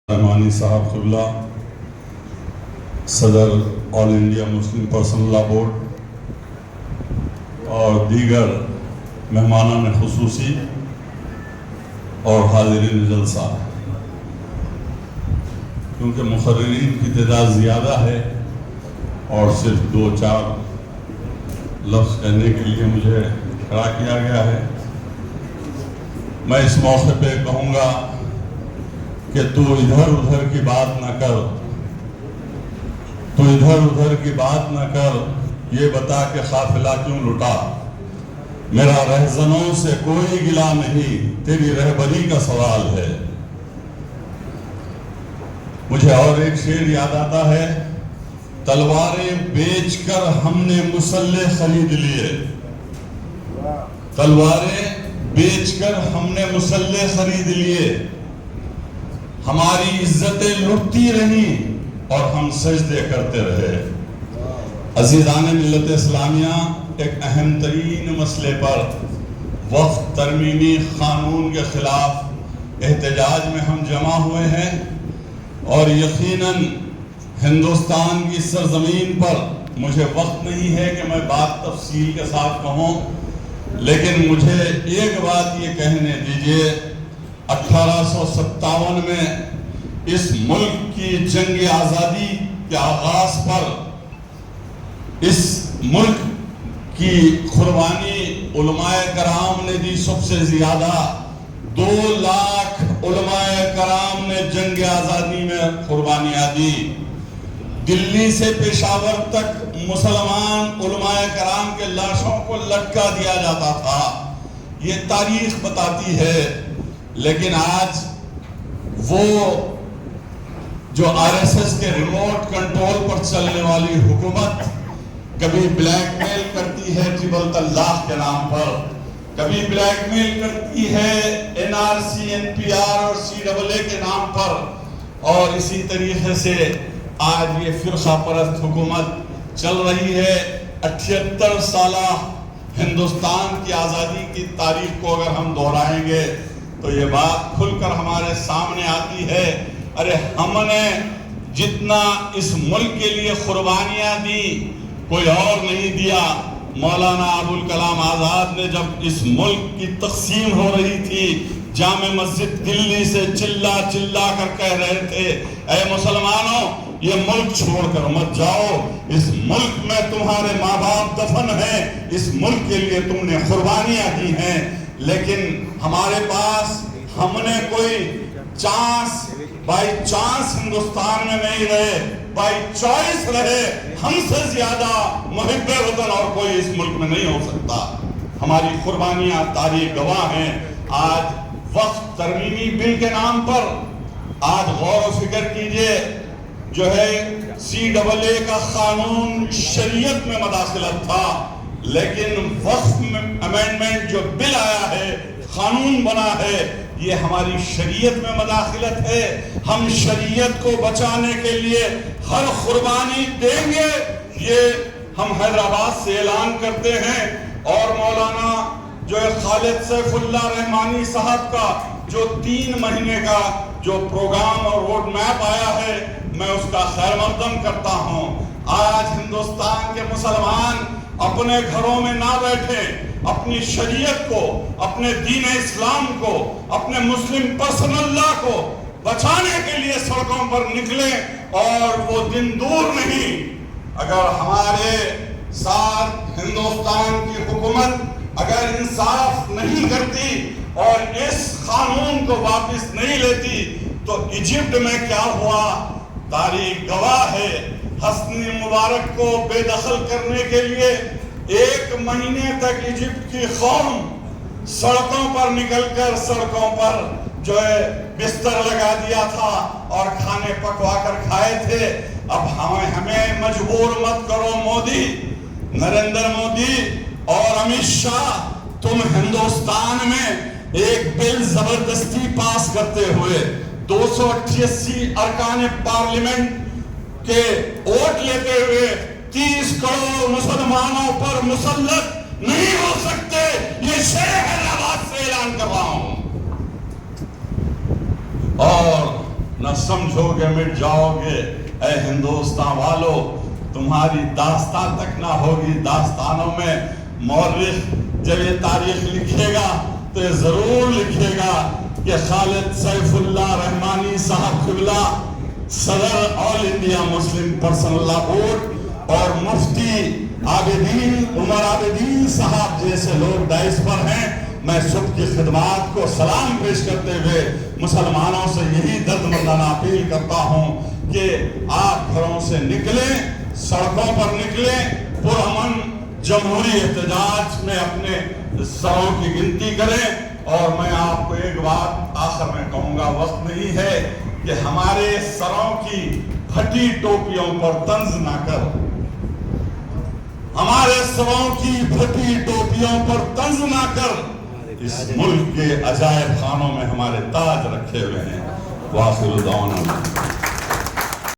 رحمانی صاحب قبلہ، صدر آل انڈیا مسلم پرسنل لا بورڈ اور دیگر مہمانان خصوصی اور حاضرین جلسہ، کیونکہ مقررین کی تعداد زیادہ ہے اور صرف 2-4 لفظ کہنے کے لیے مجھے کھڑا کیا گیا ہے، میں اس موقع پہ کہوں گا کہ تو ادھر ادھر کی بات نہ کر، تو ادھر ادھر کی بات نہ کر، یہ بتا کہ قافلہ کیوں لٹا، میرا رہزنوں سے کوئی گلہ نہیں، تیری رہبری کا سوال ہے۔ مجھے اور ایک شعر یاد آتا ہے، تلواریں بیچ کر ہم نے مسلح خرید لیے، تلواریں بیچ کر ہم نے مسلح خرید لیے، ہماری عزتیں لٹتی رہیں اور ہم سجدے کرتے رہے۔ عزیزان ملت اسلامیہ، ایک اہم ترین مسئلے پر وقف ترمیمی قانون کے خلاف احتجاج میں ہم جمع ہوئے ہیں، اور یقیناً ہندوستان کی سرزمین پر مجھے وقت نہیں ہے کہ میں بات تفصیل کے ساتھ کہوں، لیکن مجھے ایک بات یہ کہنے دیجئے، 1857 میں اس ملک کی جنگ آزادی کے آغاز پر اس ملک کی قربانی علماء کرام نے دی، سب سے زیادہ 2 لاکھ علماء کرام نے جنگ آزادی میں قربانیاں دی۔ دلی سے پشاور تک مسلمان علماء کرام کے لاشوں کو لٹکا دیا جاتا تھا، یہ تاریخ بتاتی ہے۔ لیکن آج وہ جو RSS کے ریموٹ کنٹرول پر چلنے والی حکومت کبھی بلیک میل کرتی ہے جبلت اللہ کے نام پر، کبھی بلیک میل کرتی ہے NRC NPR اور CAA کے نام پر، اور اسی طریقے سے آج یہ فرقہ پرست حکومت چل رہی ہے۔ 78 سالہ ہندوستان کی آزادی کی تاریخ کو اگر ہم دہرائیں گے تو یہ بات کھل کر ہمارے سامنے آتی ہے، ارے ہم نے جتنا اس ملک کے لیے قربانیاں دی کوئی اور نہیں دیا۔ مولانا ابوالکلام آزاد نے جب اس ملک کی تقسیم ہو رہی تھی، جامع مسجد دلی سے چلا چلا کر کہہ رہے تھے، اے مسلمانوں یہ ملک چھوڑ کر مت جاؤ، اس ملک میں تمہارے ماں باپ دفن ہیں، اس ملک کے لیے تم نے قربانیاں دی ہیں۔ لیکن ہمارے پاس ہم نے کوئی بائی چانس ہندوستان میں نہیں رہے، بائی چوائس رہے، ہم سے زیادہ محب وطن اور کوئی اس ملک میں نہیں ہو سکتا۔ ہماری قربانیاں تاریخ گواہ ہیں۔ آج وقف ترمیمی بل کے نام پر آج غور و فکر کیجئے، جو ہے CAA کا قانون شریعت میں مداخلت تھا، لیکن وقف امینڈمنٹ جو بل آیا ہے، قانون بنا ہے، یہ ہماری شریعت میں مداخلت ہے۔ ہم شریعت کو بچانے کے لیے ہر قربانی دیں گے، یہ ہم حیدرآباد سے اعلان کرتے ہیں۔ اور مولانا جو خالد سیف اللہ رحمانی صاحب کا جو 3 مہینے کا جو پروگرام اور روڈ میپ آیا ہے، میں اس کا خیر مقدم کرتا ہوں۔ آج ہندوستان کے مسلمان اپنے گھروں میں نہ بیٹھے، اپنی شریعت کو، اپنے دین اسلام کو، اپنے مسلم پرسنل لا کو بچانے کے لیے سڑکوں پر نکلیں، اور وہ دن دور نہیں اگر ہمارے ساتھ ہندوستان کی حکومت اگر انصاف نہیں کرتی اور اس قانون کو واپس نہیں لیتی تو ایجپٹ میں کیا ہوا تاریخ گواہ ہے۔ حسنی مبارک کو بے دخل کرنے کے لیے 1 مہینے تک ایجپٹ کی قوم سڑکوں پر نکل کر سڑکوں پر جو ہے بستر لگا دیا تھا اور کھانے پکوا کر کھائے تھے۔ اب ہمیں مجبور مت کرو مودی، نریندر مودی اور امت شاہ، تم ہندوستان میں ایک بل زبردستی پاس کرتے ہوئے 288 ارکان پارلیمنٹ کے ووٹ لیتے ہوئے 30 کروڑ مسلمانوں پر مسلط نہیں ہو سکتے، یہ شہر حیدرآباد سے اعلان کر رہا ہوں۔ اور نہ سمجھو گے مٹ جاؤ گے اے ہندوستان والو، تمہاری داستان تک نہ ہوگی داستانوں میں۔ مورخ جب یہ تاریخ لکھے گا تو یہ ضرور لکھے گا کہ خالد سیف اللہ رحمانی صاحب قبلہ صدر آل انڈیا مسلم پرسنل لا بورڈ اور مفتی عابدین عمر عابدین صاحب جیسے لوگ ڈائس پر ہیں۔ میں سب کی خدمات کو سلام پیش کرتے ہوئے مسلمانوں سے یہی درد مندانہ اپیل کرتا ہوں کہ آپ گھروں سے نکلیں، سڑکوں پر نکلیں، پرامن جمہوری احتجاج میں اپنے سروں کی گنتی کریں۔ اور میں آپ کو ایک بات آخر میں کہوں گا، وقت نہیں ہے کہ ہمارے سروں کی پھٹی ٹوپیوں پر طنز نہ کر، ہمارے سروں کی پھٹی ٹوپیوں پر طنز نہ کر، اس ملک کے عجائب خانوں میں ہمارے تاج رکھے ہوئے ہیں۔ وآخر دعوانا